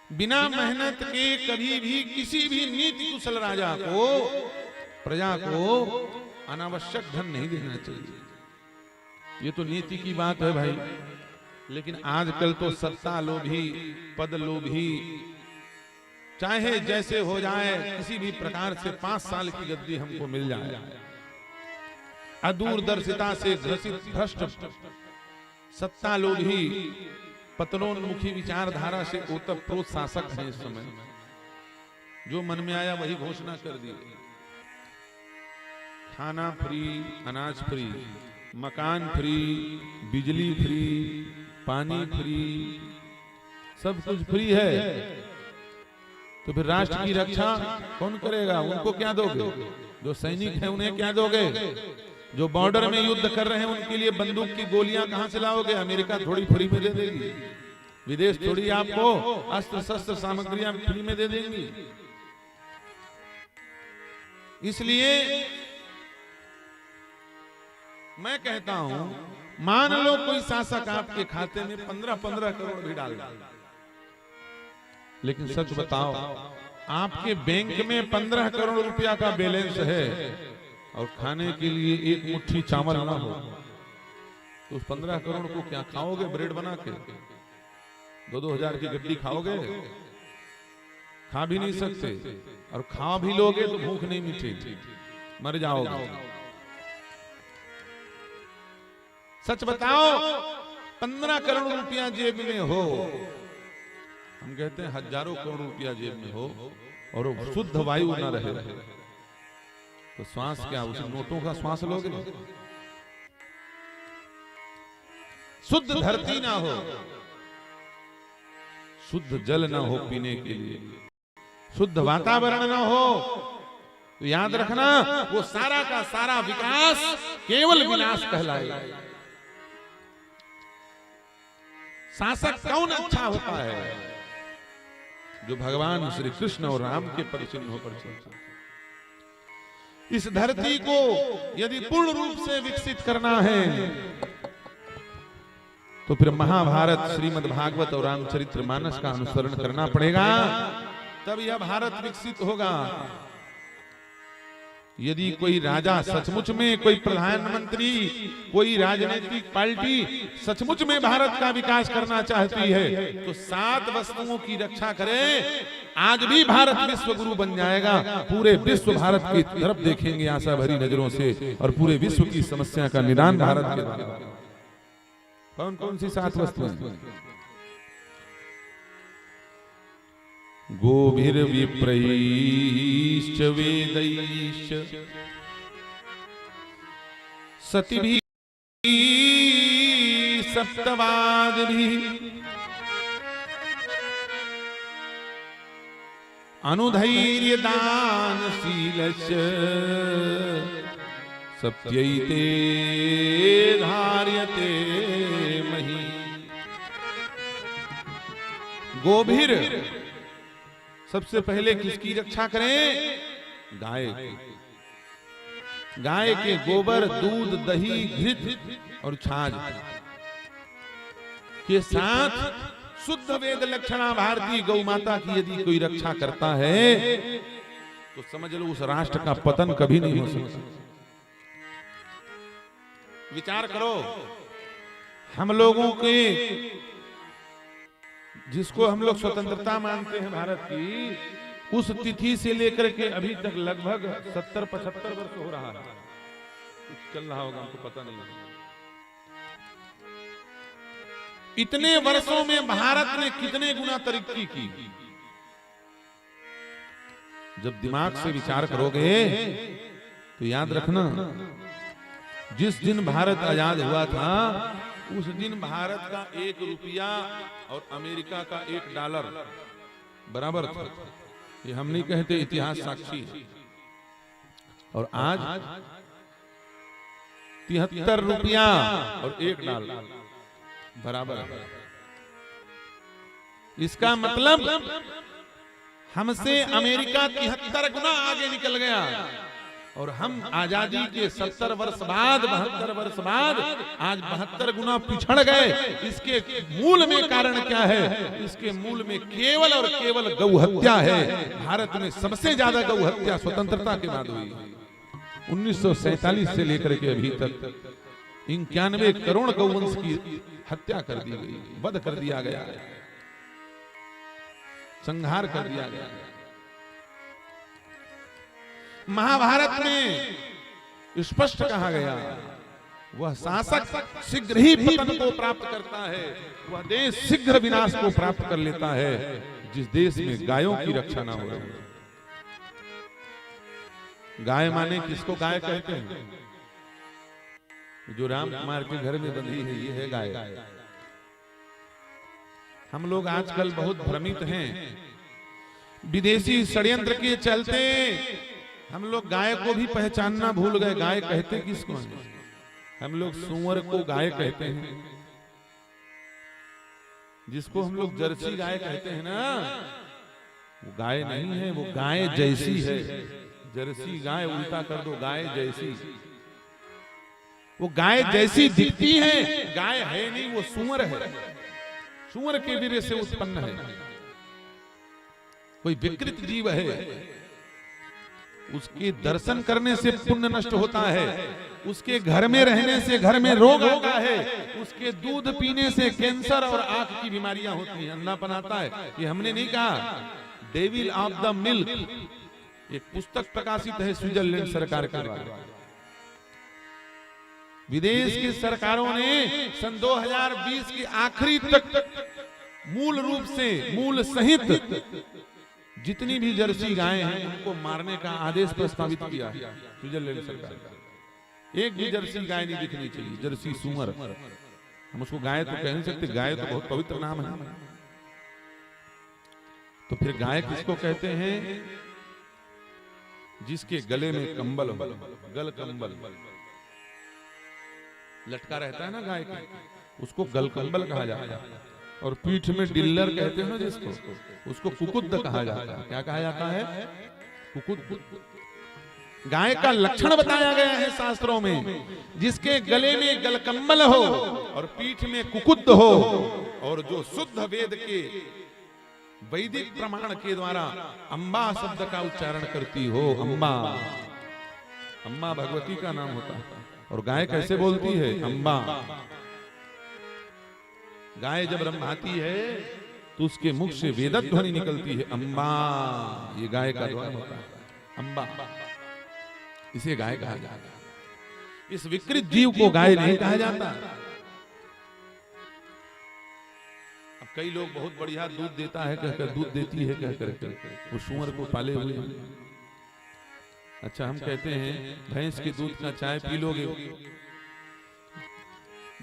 बिना मेहनत के कभी भी किसी भी नीति कुशल राजा को, प्रजा को अनावश्यक धन नहीं देना चाहिए। ये तो नीति की बात है भाई। लेकिन आजकल तो सत्ता लोभी, पद लोभी, चाहे जैसे हो जाए, किसी भी प्रकार से 5 साल की गद्दी हमको मिल जाए, अदूरदर्शिता से ग्रसित भ्रष्ट सत्ता लोभी, पतनोन्मुखी विचारधारा से ओतप्रोत शासक हैं इस समय। जो मन में आया वही घोषणा कर दी। खाना फ्री, अनाज फ्री, मकान फ्री, बिजली फ्री, पानी फ्री, सब कुछ फ्री है। तो फिर राष्ट्र की रक्षा कौन करेगा? उनको क्या दोगे? जो सैनिक हैं उन्हें क्या दोगे? जो बॉर्डर में युद्ध कर रहे हैं उनके लिए बंदूक की गोलियां कहां से लाओगे? अमेरिका थोड़ी फ्री में दे देगी, विदेश थोड़ी आपको अस्त्र शस्त्र सामग्रियां फ्री में दे देंगी। इसलिए मैं कहता हूं, मान लो कोई शासक आपके खाते में 15-15 करोड़ भी डाल दे, लेकिन सच बताओ, आपके बैंक में 15 करोड़ रुपया का बैलेंस है और खाने के लिए एक मुट्ठी चावल ना हो, तो उस 15 करोड़ को क्या खाओगे? ब्रेड बना के 2-2 हजार की गड्डी खाओगे? खा भी नहीं सकते, और खा भी लोगे तो भूख नहीं मिटेगी, मर जाओगे। सच बताओ, 15 करोड़ रुपया जेब में हो, हम कहते हैं हजारों करोड़ रुपया जेब में हो और शुद्ध वायु न रहे, तो श्वास क्या, उस नोटों का श्वास लोगे? शुद्ध धरती ना हो, शुद्ध जल ना हो पीने के लिए, शुद्ध वातावरण ना हो, तो याद रखना वो सारा का सारा विकास केवल विनाश कहलाएगा। शासक कौन अच्छा होता है? जो भगवान श्री कृष्ण और राम के परिचिन्हों पर चलता है। इस धरती को यदि पूर्ण रूप से विकसित करना है तो फिर महाभारत, श्रीमद् भागवत और रामचरितमानस का अनुसरण करना पड़ेगा, तब यह भारत विकसित होगा। यदि कोई राजा सचमुच में, कोई प्रधानमंत्री, कोई राजनीतिक पार्टी सचमुच में भारत का विकास करना चाहती है तो 7 वस्तुओं की रक्षा करे। आज भी भारत विश्व गुरु बन जाएगा। पूरे विश्व भारत की तरफ देखेंगे आशा भरी नजरों से, और पूरे विश्व की समस्या का निदान भारत के द्वारा। कौन कौन सी 7 वस्तुएं? गोभिर्विप्रैश्च वेदैश्च सतिभिः सप्तवादिभिः अनुधैर्यदानशीलश्च सत्यैते धार्यते महि। गोभिर, सबसे पहले किसकी रक्षा करें? गाय। गाय के गोबर, दूध, दही, घृत और छाछ के साथ शुद्ध वेद लक्षणा भारतीय गौ माता की यदि कोई रक्षा करता है तो समझ लो उस राष्ट्र का पतन कभी नहीं हो सकता। विचार करो, हम लोगों के, जिसको हम लोग स्वतंत्रता मानते हैं भारत की, उस तिथि से लेकर के अभी तक लगभग 70-75 वर्ष हो रहा है। कुछ चल रहा होगा, हमको पता नहीं। इतने वर्षों में भारत ने कितने गुना तरक्की की? जब दिमाग से विचार करोगे तो याद रखना, जिस दिन भारत आजाद हुआ था उस दिन भारत का 1 रुपया और अमेरिका का $1 बराबर था। ये हम नहीं कहते, इतिहास साक्षी है। और आज 73 रुपया और $1 बराबर है। इसका मतलब हमसे अमेरिका 73 गुना आगे निकल गया और हम आजादी के 70 वर्ष बाद 72 वर्ष बाद आज 72 गुना पिछड़ गए। इसके मूल में कारण क्या है? इसके मूल में केवल और केवल गौ हत्या है। भारत में सबसे ज्यादा गौ हत्या स्वतंत्रता के बाद हुई। 1947 से लेकर के अभी तक 91 करोड़ गौवंश की हत्या कर दी गई, वध कर दिया गया, संहार कर दिया गया। महाभारत में स्पष्ट कहा गया, वह शासक शीघ्र ही पतन को प्राप्त करता है, वह देश शीघ्र विनाश को प्राप्त कर लेता है जिस देश में गायों की रक्षा ना हो। गाय माने किसको गाय कहते हैं? जो राम कुमार के घर में बंधी है, ये है गाय। हम लोग आजकल बहुत भ्रमित हैं, विदेशी षड्यंत्र के चलते हम लोग गाय को भी पहचानना भूल गए। गाय कहते किसको हैं? हम लोग सूअर को गाय कहते हैं। जिसको हम लोग जर्सी गाय कहते हैं ना, वो गाय नहीं है, वो गाय जैसी है। जर्सी गाय उल्टा कर दो, गाय जैसी। वो गाय जैसी दिखती है, गाय है नहीं, वो सूअर है। सूअर के वीर्य से उत्पन्न है, कोई विकृत जीव है। उसके दर्शन करने से पुण्य नष्ट होता है, उसके घर में रहने से घर में रोग आता है, उसके दूध पीने से कैंसर और आंख की बीमारियां होती हैं, अंधापन आता है। ये हमने नहीं कहा, डेविल ऑफ द मिल्क एक पुस्तक प्रकाशित है स्विट्जरलैंड सरकार के द्वारा। विदेश की सरकारों ने सन 2020 के आखिरी तक मूल रूप से, मूल सहित जितनी भी जर्सी गायें हैं उनको मारने का आदेश प्रस्तावित किया है स्विट्जरलैंड सरकार। एक भी जर्सी गाय नहीं दिखनी चाहिए, जर्सी सूअर। हम उसको गाय तो कह नहीं सकते, गाय तो बहुत पवित्र नाम है। तो फिर गाय किसको कहते हैं? जिसके गले में कंबल हो, गल कंबल लटका रहता है ना गाय के, उसको गल कंबल कहा जाता है। और पीठ में डिल्लर कहते हैं ना जिसको, उसको कुकुद कहा जाता है। क्या कहा जाता है? कुकुद। गाय का लक्षण बताया गया है शास्त्रों में, जिसके गले में गलकम्बल हो और पीठ में कुकुद हो, और जो शुद्ध वेद के वैदिक प्रमाण के द्वारा अम्बा शब्द का उच्चारण करती हो। अम्बा, अम्बा भगवती का नाम होता है। और गाय कैसे बोलती है? अम्बा। गाय जब रंभाती है तो उसके मुख से वेदक ध्वनि निकलती है, अम्बा। ये गाय का ध्वनि होता है, अम्बा। इसे गाय कहा जाता है। इस विकृत जीव को गाय नहीं कहा जाता। अब कई लोग बहुत बढ़िया दूध देता है कहकर, दूध देती है कहकर वो सूअर को पाले हुए हैं। अच्छा, हम कहते हैं भैंस के दूध का चाय पी लोगे,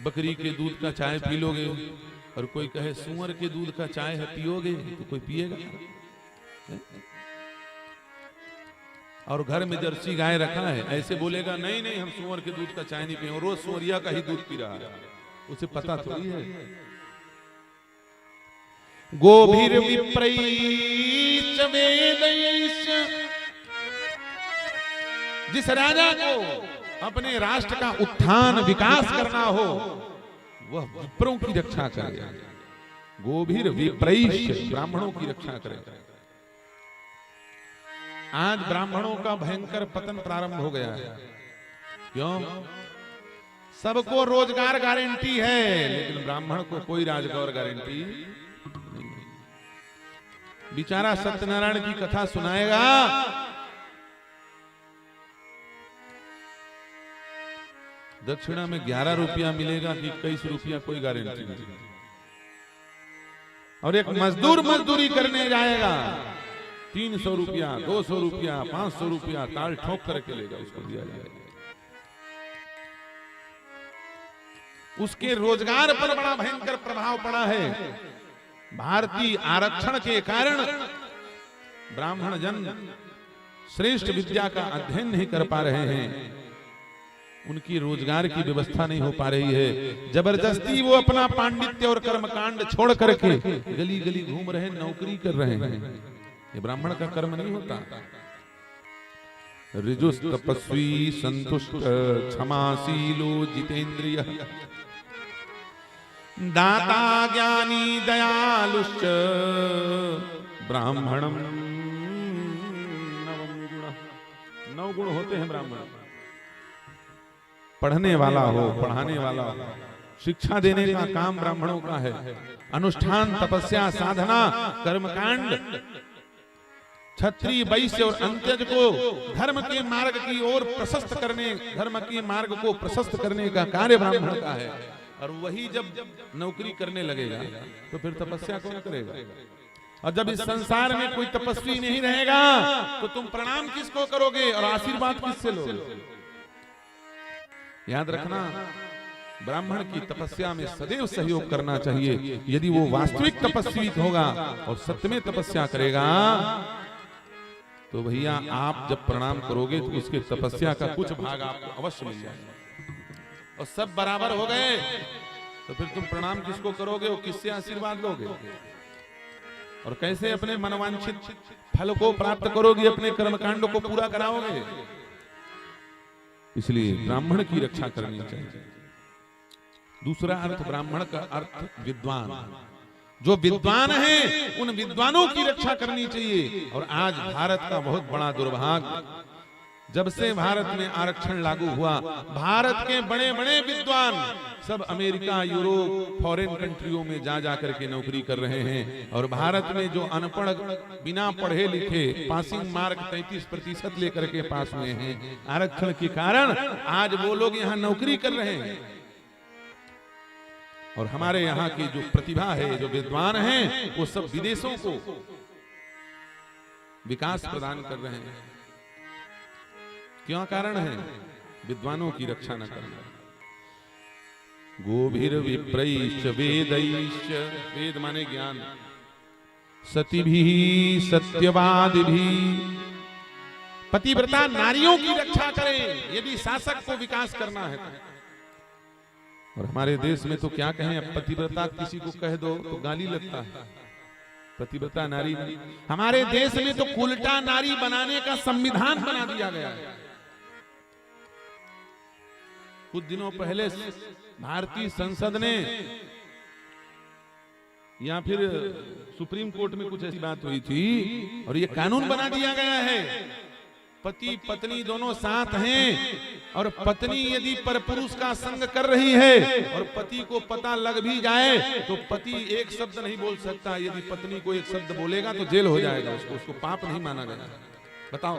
बकरी के दूध का चाय पी लोगे, और कोई कहे सूअर के दूध का चाय है पियोगे, तो कोई पिएगा? और घर में जर्सी गाय रखा है, ऐसे बोलेगा नहीं नहीं हम सूअर के दूध का चाय नहीं पिए, रोज सूअरिया का ही दूध पी रहा है। उसे पता थोड़ी है। गोभीर विप्रैश्च वेदैश्च, जिस राजा को अपने राष्ट्र का उत्थान विकास करना हो वह विप्रों की रक्षा करे। गोभीर विप्रैश्च, ब्राह्मणों की रक्षा करे। आज ब्राह्मणों का भयंकर पतन प्रारंभ हो गया है। क्यों? सबको रोजगार गारंटी है, लेकिन ब्राह्मण को कोई रोजगार गारंटी नहीं। बेचारा सत्यनारायण की कथा सुनाएगा, दक्षिणा में 11 रुपया मिलेगा कि 21 रुपया, कोई गारंटी नहीं। और एक मजदूर मजदूरी करने जाएगा, 300 रुपया, 200 रुपया, 500 रुपया ताल ठोक करके लेगा, उसको दिया जाएगा। उसके रोजगार पर बड़ा भयंकर प्रभाव पड़ा है। भारतीय आरक्षण के कारण ब्राह्मण जन श्रेष्ठ विद्या का अध्ययन नहीं कर पा रहे हैं, उनकी रोजगार की व्यवस्था नहीं हो पा रही है। जबरदस्ती वो अपना पांडित्य और कर्मकांड छोड़ करके गली गली घूम रहे, नौकरी कर रहे हैं। ये ब्राह्मण का कर्म नहीं होता। ऋजुस् तपस्वी संतुष्ट क्षमाशीलो जितेन्द्रियः दाता ज्ञानी दयालुश्च ब्राह्मणम नवम गुण। 9 गुण होते हैं ब्राह्मण। पढ़ने वाला हो, पढ़ाने वाला हो, शिक्षा देने का काम ब्राह्मणों का है। अनुष्ठान, तपस्या, साधना, कर्मकांड, क्षत्रिय, वैश्य और अंत्यज को धर्म के मार्ग की ओर प्रशस्त करने, धर्म के मार्ग को प्रशस्त करने का कार्य ब्राह्मण का है। और वही जब नौकरी करने लगेगा तो फिर तपस्या कौन करेगा? और जब इस संसार में कोई तपस्वी नहीं रहेगा तो तुम प्रणाम किसको करोगे और आशीर्वाद किससे लोगे? याद रखना, ब्राह्मण की तपस्या में सदैव सहयोग करना चाहिए। यदि वो वास्तविक तपस्वी होगा और सत्य में तपस्या करेगा तो भैया आप जब प्रणाम करोगे तो उसके तपस्या का कुछ भाग आपको अवश्य मिल जाएगा। और सब बराबर हो गए तो फिर तुम प्रणाम किसको करोगे और किससे आशीर्वाद लोगे? और कैसे अपने मनवांछित फल को प्राप्त करोगे, अपने कर्मकांडों को पूरा कराओगे? इसलिए ब्राह्मण की रक्षा करनी चाहिए। दूसरा अर्थ ब्राह्मण का अर्थ विद्वान। जो विद्वान हैं उन विद्वानों की रक्षा करनी चाहिए। और आज भारत का बहुत बड़ा दुर्भाग्य, जब से भारत में आरक्षण लागू हुआ, भारत के बड़े बड़े विद्वान सब अमेरिका, यूरोप, फॉरेन कंट्रियों में जा जा करके नौकरी कर रहे हैं। और भारत में जो अनपढ़, बिना पढ़े लिखे, पासिंग मार्क 33% लेकर के पास हुए हैं, आरक्षण के कारण आज वो लोग यहाँ नौकरी कर रहे हैं। और हमारे यहाँ की जो प्रतिभा है, जो विद्वान हैं, वो सब विदेशों को विकास प्रदान कर रहे हैं। क्यों कारण है? विद्वानों की रक्षा न करना। गोभिर विप्रैश्च वेदैश्च, वेद माने ज्ञान, सतिभिः सत्यवादिभिः, पतिव्रता नारियों की रक्षा करें यदि शासक को विकास करना है। और हमारे देश में तो क्या कहें, अब पतिव्रता किसी को कह दो तो गाली लगता है। पतिव्रता नारी, हमारे देश में तो उल्टा नारी बनाने का संविधान बना दिया गया है। कुछ दिनों पहले भारतीय संसद ने या फिर सुप्रीम कोर्ट में कुछ ऐसी बात हुई थी और ये कानून बना दिया गया है, पति पत्नी दोनों साथ हैं और पत्नी यदि परपुरुष का संग कर रही है और पति को पता लग भी जाए तो पति एक शब्द नहीं बोल सकता। यदि पत्नी को एक शब्द बोलेगा तो जेल हो जाएगा, उसको पाप नहीं माना गया। बताओ,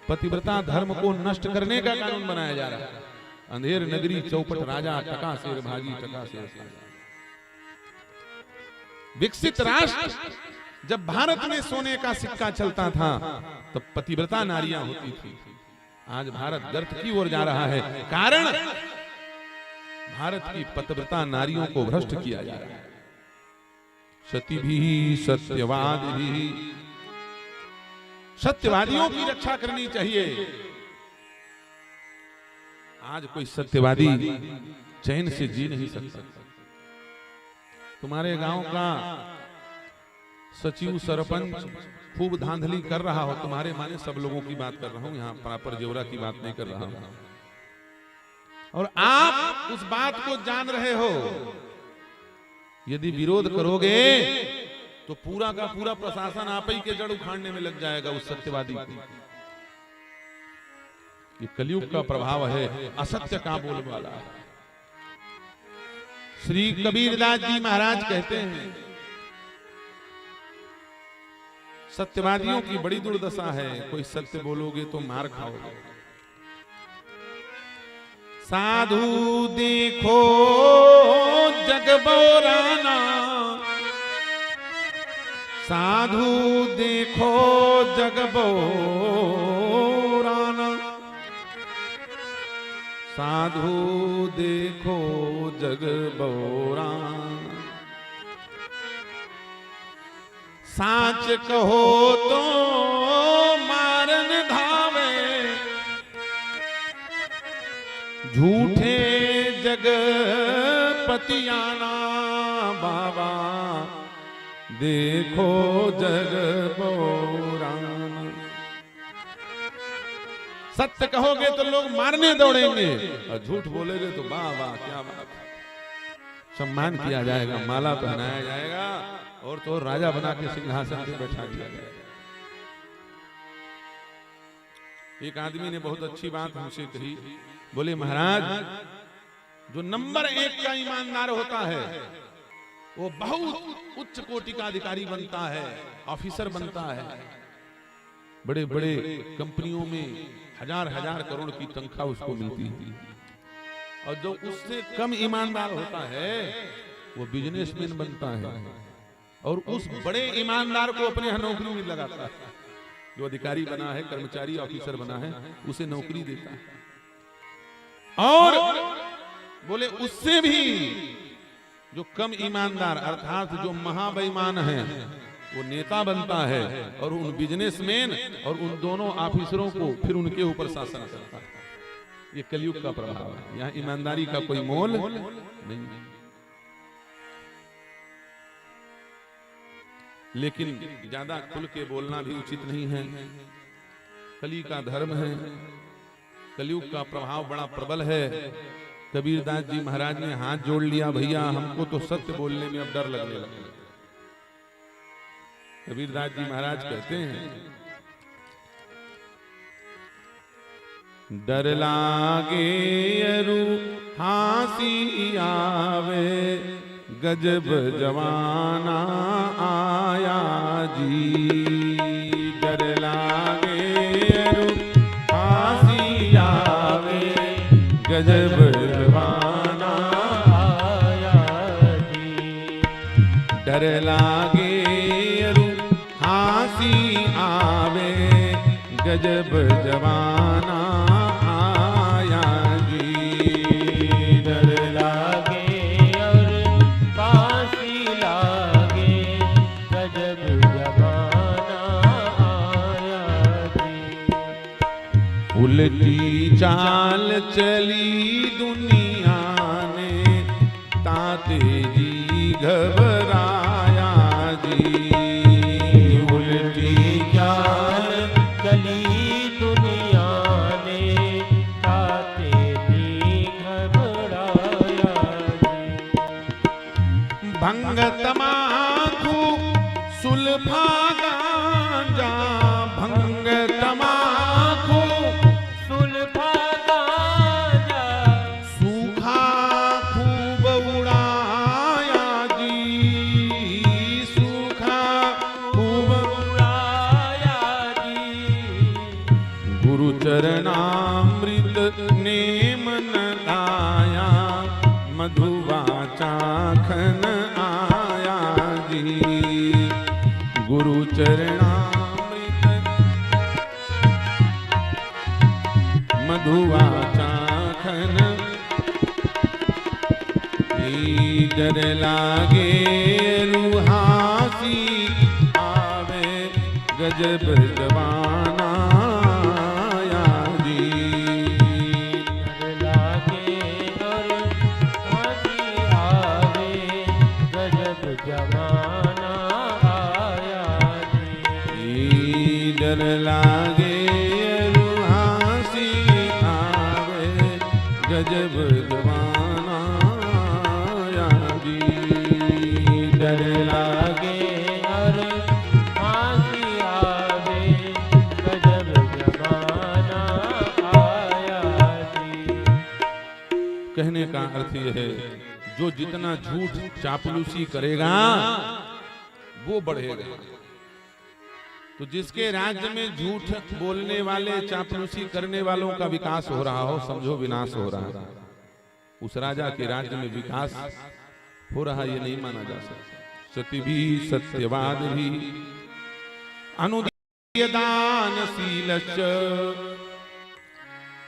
पतिव्रता धर्म को नष्ट करने का कानून बनाया जा रहा है। अंधेर नगरी चौपट राजा, टका शेर भाजी, टका शेर। विकसित राष्ट्र जब भारत में सोने का सिक्का चलता था तब पतिव्रता नारियां होती थी। आज भारत गर्त की ओर जा रहा है, कारण भारत की पतिव्रता नारियों को भ्रष्ट किया जा रहा है। सतिभिः सत्यवादिभिः, सत्यवादियों की रक्षा करनी चाहिए। आज कोई सत्यवादी चैन से जी नहीं सकता। तुम्हारे गांव का सचिव, सरपंच खूब धांधली कर रहा हो, तुम्हारे माने सब लोगों की बात कर रहा हूं, यहाँ प्रॉपर जेवरा की बात नहीं कर रहा हूं, और आप उस बात को जान रहे हो, यदि विरोध करोगे तो पूरा का पूरा प्रशासन आप ही के जड़ उखाड़ने में लग जाएगा उस सत्यवादी को। ये कलयुग का प्रभाव है, असत्य का बोलने वाला। श्री कबीरदास जी महाराज कहते हैं सत्यवादियों की बड़ी दुर्दशा है, कोई सत्य बोलोगे तो मार खाओगे। साधु देखो जग बोराना, साधु देखो जग बोराना, साधु देखो जग बोराना, साच कहो तो मारन धावे, झूठे जग पतियाना, बाबा देखो जग बोराना। सत्य कहोगे तो लोग मारने दौड़ेंगे और झूठ बोलेगे तो वाह वाह क्या बात, सम्मान किया जाएगा, माला पहनाया जाएगा और तो राजा बना के सिंहासन पे बैठा दिया जाएगा। एक आदमी ने बहुत अच्छी बात हमसे कही, बोले महाराज जो नंबर 1 का ईमानदार होता है वो बहुत उच्च कोटि का अधिकारी बनता है, ऑफिसर बनता है, बड़े बड़े कंपनियों में हजार हजार करोड़ की तनख्वाह उसको मिलती है। और जो उससे कम ईमानदार होता है वो बिजनेसमैन बनता है और उस बड़े ईमानदार को अपने यहाँ नौकरी में लगाता है। जो अधिकारी बना है, कर्मचारी ऑफिसर बना है, उसे नौकरी देता है। और बोले उससे भी जो कम ईमानदार अर्थात जो महाबेईमान है वो नेता बनता है और उन बिजनेसमैन और उन दोनों ऑफिसरों को फिर उनके ऊपर शासन करता है। ये कलयुग का प्रभाव है, यहाँ ईमानदारी का कोई मोल नहीं। लेकिन ज्यादा खुल के बोलना भी उचित नहीं है, कली का धर्म है, कलयुग का प्रभाव बड़ा प्रबल है। कबीरदास जी महाराज ने हाथ जोड़ लिया, भैया हमको तो सत्य बोलने में अब डर लगने लगा। कबीरदास जी महाराज कहते हैं डर लागे अरु हासी आवे गजब जवाना आया जी। डर लागे अरु हासी आवे गजब जवाना आया जी। डर लागे अरु हासी आवे गजब जवाना आया जी। डर लागे और फांसी लागे गजब जवाना आया जी। उल्टी चाल चली दुनिया ने ताते जी घबराया जी। उल्टी चाल चली दुनिया ने ताते जी घबराया जी। भंग तमाकू सुल्फा गांजा, भंग तमाकू सुल्फा गांजा, सूखा खूब उड़ाया जी। सूखा खूब उड़ाया जी। गुरु चरणामृत नेम न लाया, मधुवा चाखन आया जी। गुरु चरणामृत मधुवा चाखन, डर लागे रुहासी आवे गजब जवाना आया जी। डर लागे और हासी आवे गजब जवाना आया जी। डर लागे रुहासी आवे गजब जवाना आया जी। डर लागे और फांसी आवे गजब जमाना आया जी। कहने का अर्थ यह है जो जितना झूठ चापलूसी करेगा वो बढ़ेगा। तो जिसके राज्य में झूठ बोलने वाले चापलूसी करने वालों का विकास हो रहा हो, समझो विनाश हो रहा है। उस राजा के राज्य में विकास हो रहा ये नहीं माना जा सकता। सती भी सत्यवाद भी अनुदानशीलश्च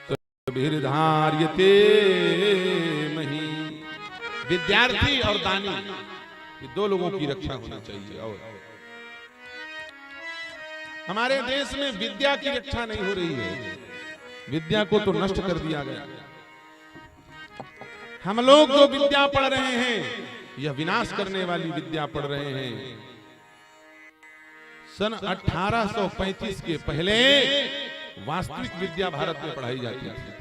सद्भिर्धार्यते मही। विद्यार्थी और दानी ये दो लोगों की रक्षा होनी चाहिए। और हमारे देश में विद्या की रक्षा नहीं हो रही है, विद्या को तो नष्ट कर दिया गया। हम लोग जो विद्या पढ़ रहे हैं यह विनाश करने वाली विद्या पढ़ रहे हैं। सन 1835 के पहले वास्तविक विद्या भारत में पढ़ाई जाती थी।